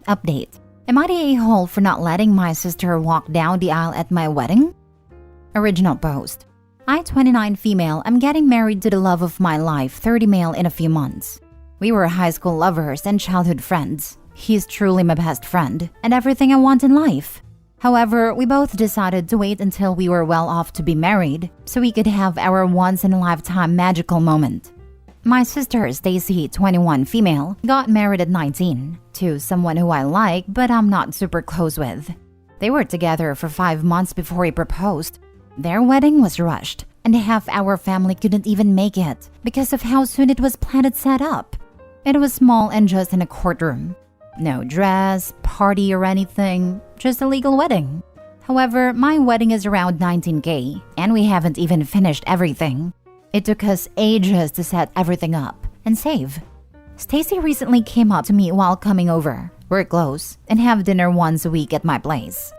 Update. Am I the a-hole for not letting my sister walk down the aisle at my wedding? Original post. I, 29 female, am getting married to the love of my life, 30 male, in a few months. We were high school lovers and childhood friends. He's truly my best friend and everything I want in life. However, we both decided to wait until we were well off to be married so we could have our once-in-a-lifetime magical moment. My sister, Stacy, 21 female, got married at 19 to someone who I like but I'm not super close with. They were together for 5 months before he proposed. Their wedding was rushed and half our family couldn't even make it because of how soon it was planned and set up. It was small and just in a courtroom. No dress, party or anything, just a legal wedding. However, my wedding is around $19K and we haven't even finished everything. It took us ages to set everything up and save. Stacy recently came up to me while coming over. We're close and have dinner once a week at my place.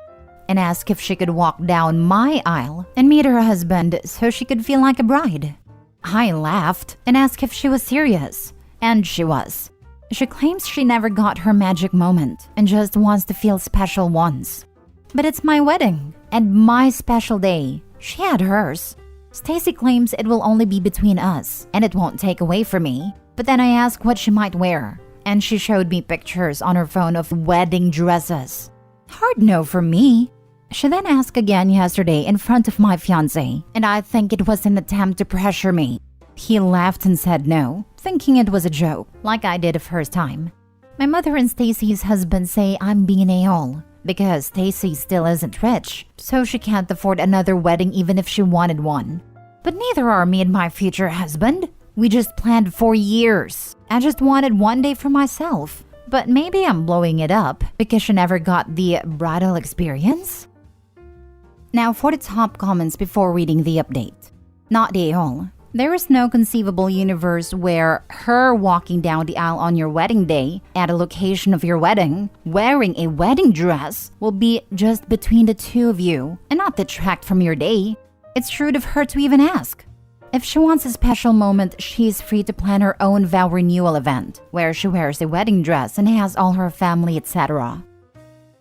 And asked if she could walk down my aisle and meet her husband so she could feel like a bride. I laughed and asked if she was serious. And she was. She claims she never got her magic moment and just wants to feel special once. But it's my wedding and my special day. She had hers. Stacy claims it will only be between us and it won't take away from me. But then I asked what she might wear and she showed me pictures on her phone of wedding dresses. Hard no for me. She then asked again yesterday in front of my fiancé and I think it was an attempt to pressure me. He laughed and said no, thinking it was a joke, like I did the first time. My mother and Stacy's husband say I'm being an a-hole because Stacy still isn't rich, so she can't afford another wedding even if she wanted one. But neither are me and my future husband. We just planned for years. I just wanted one day for myself. But maybe I'm blowing it up because she never got the bridal experience? Now for the top comments before reading the update. Not the a-hole. There is no conceivable universe where her walking down the aisle on your wedding day at a location of your wedding, wearing a wedding dress, will be just between the two of you and not detract from your day. It's rude of her to even ask. If she wants a special moment, she's free to plan her own vow renewal event, where she wears a wedding dress and has all her family, etc.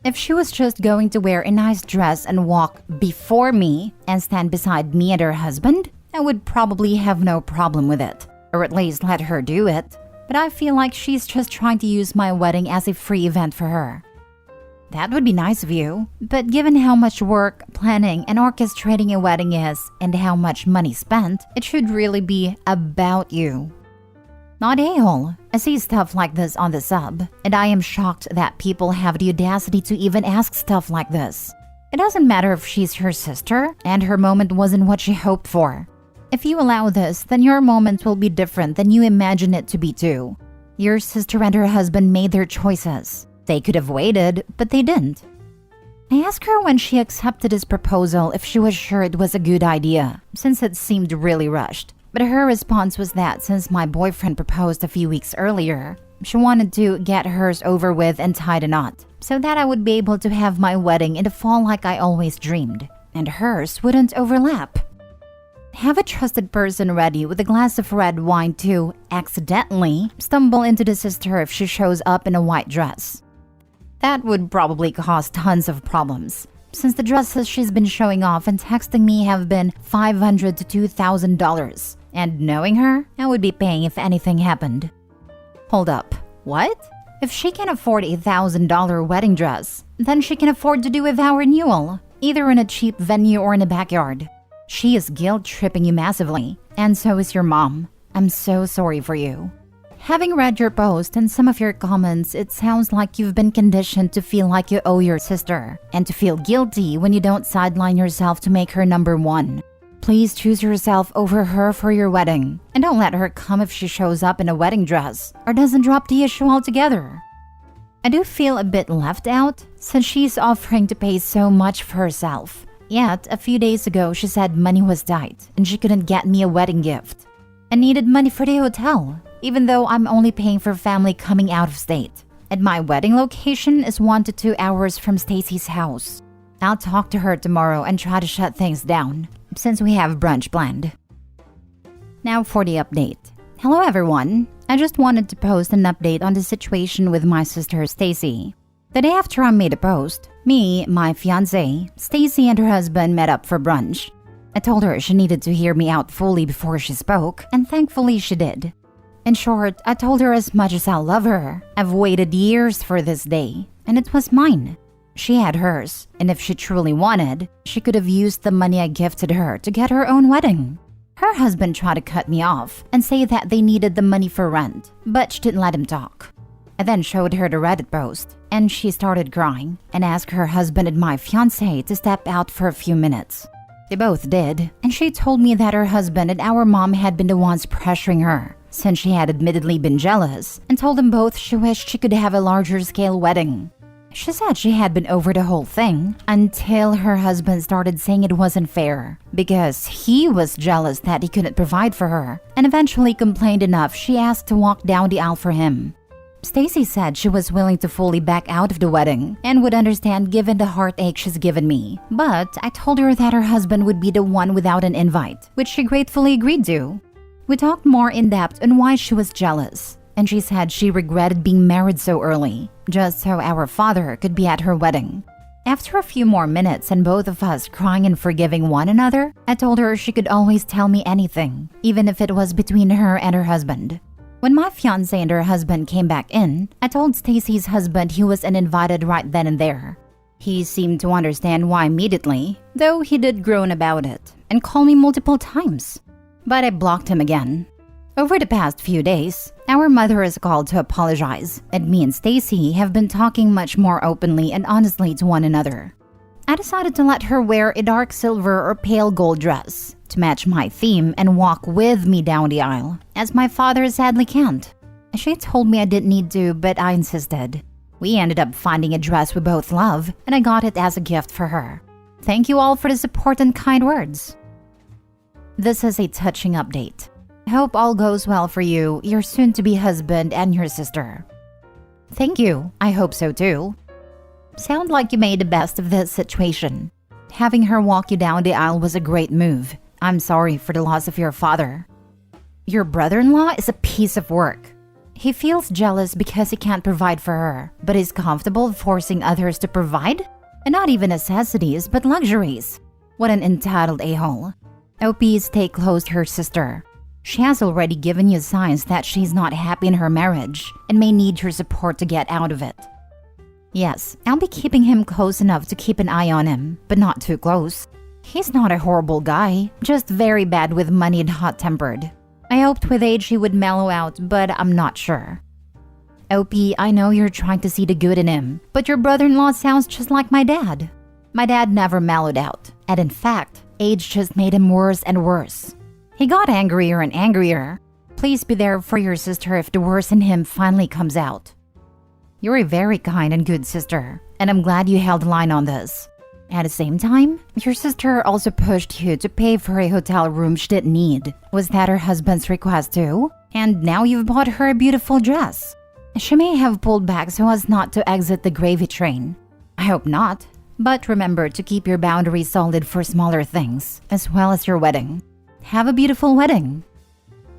If she was just going to wear a nice dress and walk before me and stand beside me and her husband, I would probably have no problem with it, or at least let her do it. But I feel like she's just trying to use my wedding as a free event for her. That would be nice of you, but given how much work, planning, and orchestrating a wedding is, and how much money spent, it should really be about you. Not a-hole. I see stuff like this on the sub, and I am shocked that people have the audacity to even ask stuff like this. It doesn't matter if she's her sister, and her moment wasn't what she hoped for. If you allow this, then your moment will be different than you imagine it to be too. Your sister and her husband made their choices. They could have waited, but they didn't. I asked her when she accepted his proposal if she was sure it was a good idea, since it seemed really rushed. But her response was that since my boyfriend proposed a few weeks earlier, she wanted to get hers over with and tie the knot, so that I would be able to have my wedding in the fall like I always dreamed, and hers wouldn't overlap. Have a trusted person ready with a glass of red wine to accidentally stumble into the sister if she shows up in a white dress. That would probably cause tons of problems, since the dresses she's been showing off and texting me have been $500 to $2,000, and knowing her, I would be paying if anything happened. Hold up, what? If she can afford a $1,000 wedding dress, then she can afford to do a vow renewal, either in a cheap venue or in a backyard. She is guilt-tripping you massively, and so is your mom. I'm so sorry for you. Having read your post and some of your comments, it sounds like you've been conditioned to feel like you owe your sister, and to feel guilty when you don't sideline yourself to make her number one. Please choose yourself over her for your wedding, and don't let her come if she shows up in a wedding dress, or doesn't drop the issue altogether. I do feel a bit left out, since she's offering to pay so much for herself. Yet, a few days ago, she said money was tight and she couldn't get me a wedding gift. I needed money for the hotel, even though I'm only paying for family coming out of state. And my wedding location is 1 to 2 hours from Stacy's house. I'll talk to her tomorrow and try to shut things down, since we have brunch planned. Now for the update. Hello everyone. I just wanted to post an update on the situation with my sister Stacy. The day after I made a post, me, my fiancé, Stacy, and her husband met up for brunch. I told her she needed to hear me out fully before she spoke, and thankfully she did. In short, I told her as much as I love her, I've waited years for this day, and it was mine. She had hers, and if she truly wanted, she could have used the money I gifted her to get her own wedding. Her husband tried to cut me off and say that they needed the money for rent, but she didn't let him talk. I then showed her the Reddit post, and she started crying and asked her husband and my fiancé to step out for a few minutes. They both did, and she told me that her husband and our mom had been the ones pressuring her, since she had admittedly been jealous, and told them both she wished she could have a larger scale wedding. She said she had been over the whole thing until her husband started saying it wasn't fair because he was jealous that he couldn't provide for her, and eventually complained enough she asked to walk down the aisle for him. Stacy said she was willing to fully back out of the wedding and would understand given the heartache she's given me, but I told her that her husband would be the one without an invite, which she gratefully agreed to. We talked more in depth on why she was jealous, and she said she regretted being married so early, just so our father could be at her wedding. After a few more minutes and both of us crying and forgiving one another, I told her she could always tell me anything, even if it was between her and her husband. When my fiancé and her husband came back in, I told Stacy's husband he was uninvited right then and there. He seemed to understand why immediately, though he did groan about it and call me multiple times. But I blocked him again. Over the past few days, our mother has called to apologize, and me and Stacy have been talking much more openly and honestly to one another. I decided to let her wear a dark silver or pale gold dress to match my theme and walk with me down the aisle, as my father sadly can't. She told me I didn't need to, but I insisted. We ended up finding a dress we both love, and I got it as a gift for her. Thank you all for the support and kind words. This is a touching update. I hope all goes well for you, your soon-to-be husband, and your sister. Thank you. I hope so too. Sound like you made the best of this situation. Having her walk you down the aisle was a great move. I'm sorry for the loss of your father. Your brother-in-law is a piece of work. He feels jealous because he can't provide for her, but is comfortable forcing others to provide? And not even necessities, but luxuries. What an entitled a-hole. OP, stay close to her sister. She has already given you signs that she's not happy in her marriage and may need your support to get out of it. Yes, I'll be keeping him close enough to keep an eye on him, but not too close. He's not a horrible guy, just very bad with money and hot-tempered. I hoped with age he would mellow out, but I'm not sure. OP, I know you're trying to see the good in him, but your brother-in-law sounds just like my dad. My dad never mellowed out, and in fact, age just made him worse and worse. He got angrier and angrier. Please be there for your sister if the worst in him finally comes out. You're a very kind and good sister, and I'm glad you held the line on this. At the same time, your sister also pushed you to pay for a hotel room she didn't need. Was that her husband's request too? And now you've bought her a beautiful dress. She may have pulled back so as not to exit the gravy train. I hope not. But remember to keep your boundaries solid for smaller things, as well as your wedding. Have a beautiful wedding.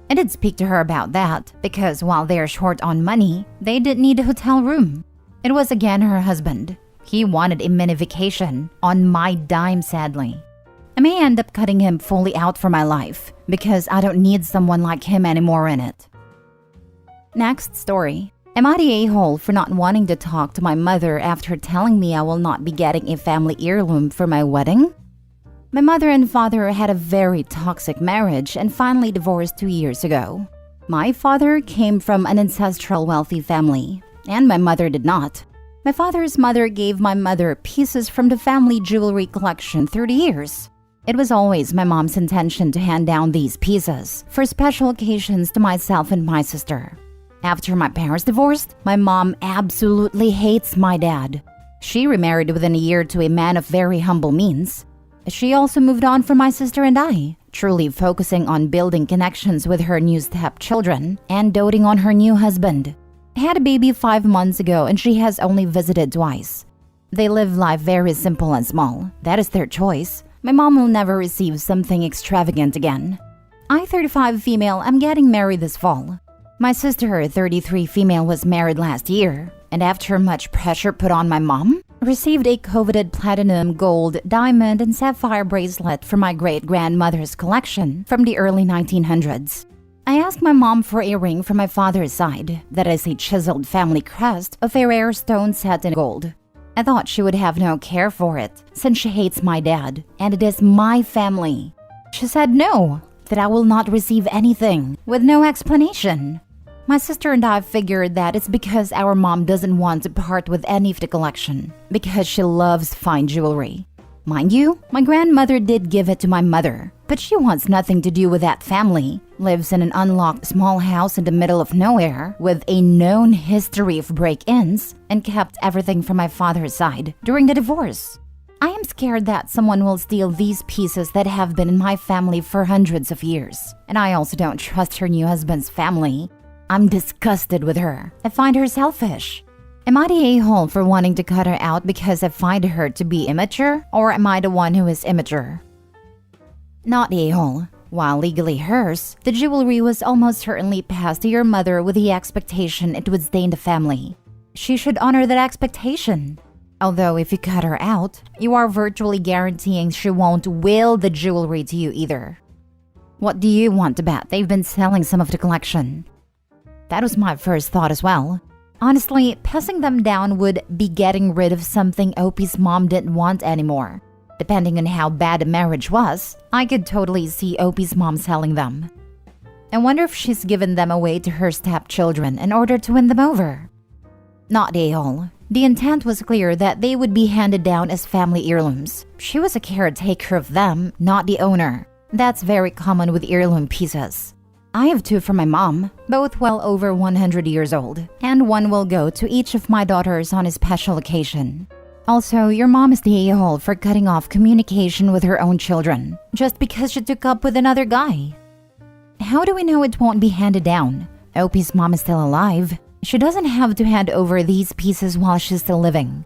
I did speak to her about that, because while they're short on money, they didn't need a hotel room. It was again her husband. He wanted a mini vacation, on my dime sadly. I may end up cutting him fully out for my life, because I don't need someone like him anymore in it. Next story. Am I the a-hole for not wanting to talk to my mother after telling me I will not be getting a family heirloom for my wedding? My mother and father had a very toxic marriage and finally divorced 2 years ago. My father came from an ancestral wealthy family, and my mother did not. My father's mother gave my mother pieces from the family jewelry collection through the years. It was always my mom's intention to hand down these pieces for special occasions to myself and my sister. After my parents divorced, my mom absolutely hates my dad. She remarried within a year to a man of very humble means. She also moved on from my sister and I, truly focusing on building connections with her new stepchildren and doting on her new husband. I had a baby 5 months ago and she has only visited twice. They live life very simple and small. That is their choice. My mom will never receive something extravagant again. I, 35 female, am getting married this fall. My sister, 33 female, was married last year. and after much pressure put on my mom, received a coveted platinum, gold, diamond, and sapphire bracelet from my great-grandmother's collection from the early 1900s. I asked my mom for a ring from my father's side that is a chiseled family crest of a rare stone set in gold. I thought she would have no care for it, since she hates my dad, and it is my family. She said no, that I will not receive anything, with no explanation. My sister and I figured that it's because our mom doesn't want to part with any of the collection, because she loves fine jewelry. Mind you, my grandmother did give it to my mother, but she wants nothing to do with that family, lives in an unlocked small house in the middle of nowhere with a known history of break-ins, and kept everything from my father's side during the divorce. I am scared that someone will steal these pieces that have been in my family for hundreds of years, and I also don't trust her new husband's family. I'm disgusted with her. I find her selfish. Am I the a-hole for wanting to cut her out because I find her to be immature, or am I the one who is immature? Not the a-hole. While legally hers, the jewelry was almost certainly passed to your mother with the expectation it would stay in the family. She should honor that expectation. Although if you cut her out, you are virtually guaranteeing she won't will the jewelry to you either. What do you want to bet they've been selling some of the collection? That was my first thought as well. Honestly, passing them down would be getting rid of something Opie's mom didn't want anymore. Depending on how bad the marriage was, I could totally see Opie's mom selling them. I wonder if she's given them away to her stepchildren in order to win them over. Not the a-hole. The intent was clear that they would be handed down as family heirlooms. She was a caretaker of them, not the owner. That's very common with heirloom pieces. I have 2 from my mom, both well over 100 years old, and one will go to each of my daughters on a special occasion. Also, your mom is the a-hole for cutting off communication with her own children, just because she took up with another guy. How do we know it won't be handed down? Opie's mom is still alive. She doesn't have to hand over these pieces while she's still living.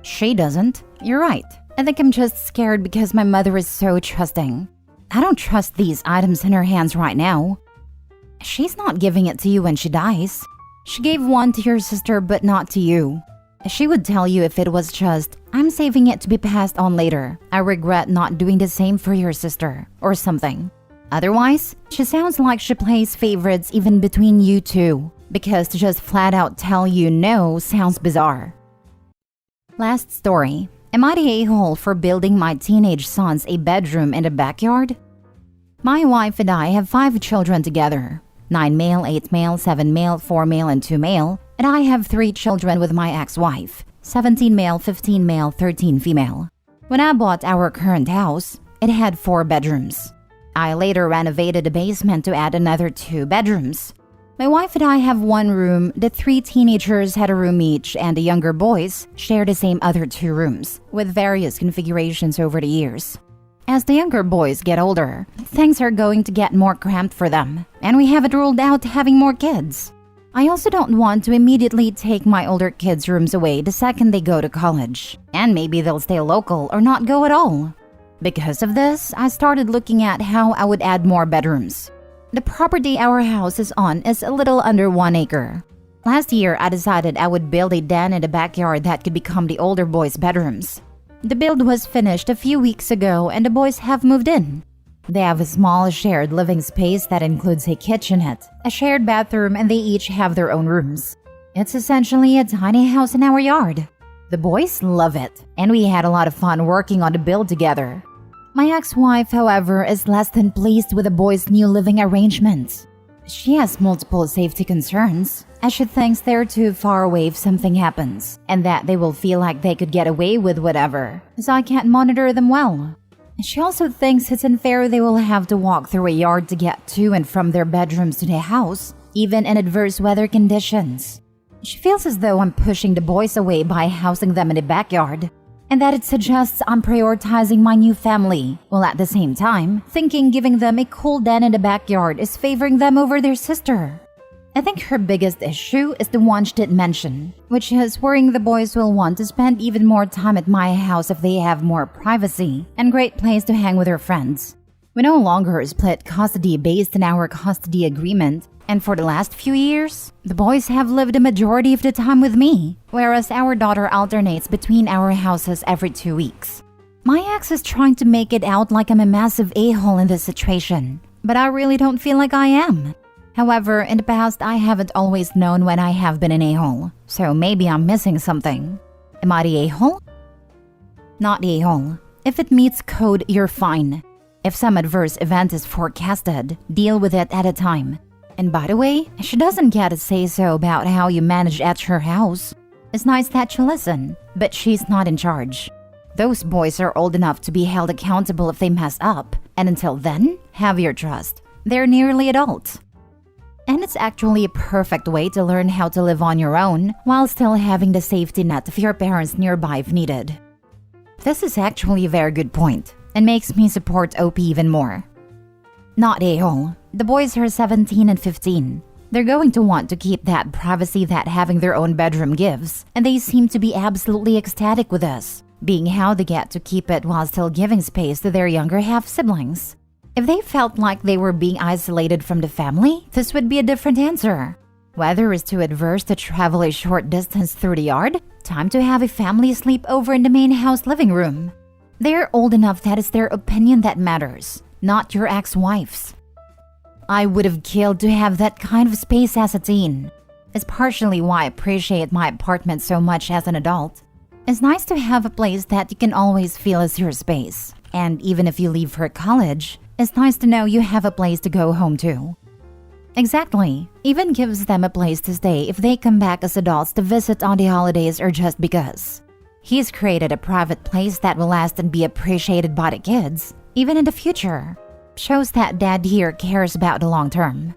She doesn't. You're right. I think I'm just scared because my mother is so trusting. I don't trust these items in her hands right now. She's not giving it to you when she dies. She gave one to your sister but not to you. She would tell you if it was just, I'm saving it to be passed on later. I regret not doing the same for your sister, or something. Otherwise, she sounds like she plays favorites even between you two, because to just flat out tell you no sounds bizarre. Last story. Am I the a-hole for building my teenage sons a bedroom in the backyard? My wife and I have 5 children together. 9 male, 8 male, 7 male, 4 male, and 2 male. And I have 3 children with my ex-wife. 17 male, 15 male, 13 female. When I bought our current house, it had 4 bedrooms. I later renovated the basement to add another 2 bedrooms. My wife and I have 1 room, the 3 teenagers had a room each, and the younger boys share the same other 2 rooms, with various configurations over the years. As the younger boys get older, things are going to get more cramped for them, and we haven't ruled out having more kids. I also don't want to immediately take my older kids' rooms away the second they go to college, and maybe they'll stay local or not go at all. Because of this, I started looking at how I would add more bedrooms. The property our house is on is a little under 1 acre. Last year, I decided I would build a den in the backyard that could become the older boys' bedrooms. The build was finished a few weeks ago and the boys have moved in. They have a small shared living space that includes a kitchenette, a shared bathroom, and they each have their own rooms. It's essentially a tiny house in our yard. The boys love it, and we had a lot of fun working on the build together. My ex-wife, however, is less than pleased with the boys' new living arrangements. She has multiple safety concerns, as she thinks they're too far away if something happens, and that they will feel like they could get away with whatever, so I can't monitor them well. She also thinks it's unfair they will have to walk through a yard to get to and from their bedrooms to the house, even in adverse weather conditions. She feels as though I'm pushing the boys away by housing them in the backyard, and that it suggests I'm prioritizing my new family, while at the same time thinking giving them a cool den in the backyard is favoring them over their sister. I think her biggest issue is the one she didn't mention, which is worrying the boys will want to spend even more time at my house if they have more privacy and great place to hang with their friends. We no longer split custody based on our custody agreement, And for the last few years, the boys have lived a majority of the time with me, whereas our daughter alternates between our houses every 2 weeks. My ex is trying to make it out like I'm a massive a-hole in this situation, but I really don't feel like I am. However, in the past, I haven't always known when I have been an a-hole, so maybe I'm missing something. Am I the a-hole? Not the a-hole. If it meets code, you're fine. If some adverse event is forecasted, deal with it at a time. And by the way, she doesn't get a say-so about how you manage at her house. It's nice that you listen, but she's not in charge. Those boys are old enough to be held accountable if they mess up, and until then, have your trust. They're nearly adults. And it's actually a perfect way to learn how to live on your own while still having the safety net of your parents nearby if needed. This is actually a very good point, and makes me support OP even more. Not a-hole. The boys are 17 and 15. They're going to want to keep that privacy that having their own bedroom gives, and they seem to be absolutely ecstatic with this, being how they get to keep it while still giving space to their younger half-siblings. If they felt like they were being isolated from the family, this would be a different answer. Weather is too adverse to travel a short distance through the yard, time to have a family sleepover in the main house living room. They're old enough that it's their opinion that matters, not your ex-wife's. I would have killed to have that kind of space as a teen. It's partially why I appreciate my apartment so much as an adult. It's nice to have a place that you can always feel is your space. And even if you leave for college, it's nice to know you have a place to go home to. Exactly. Even gives them a place to stay if they come back as adults to visit on the holidays or just because. He's created a private place that will last and be appreciated by the kids, even in the future. Shows that dad here cares about the long term.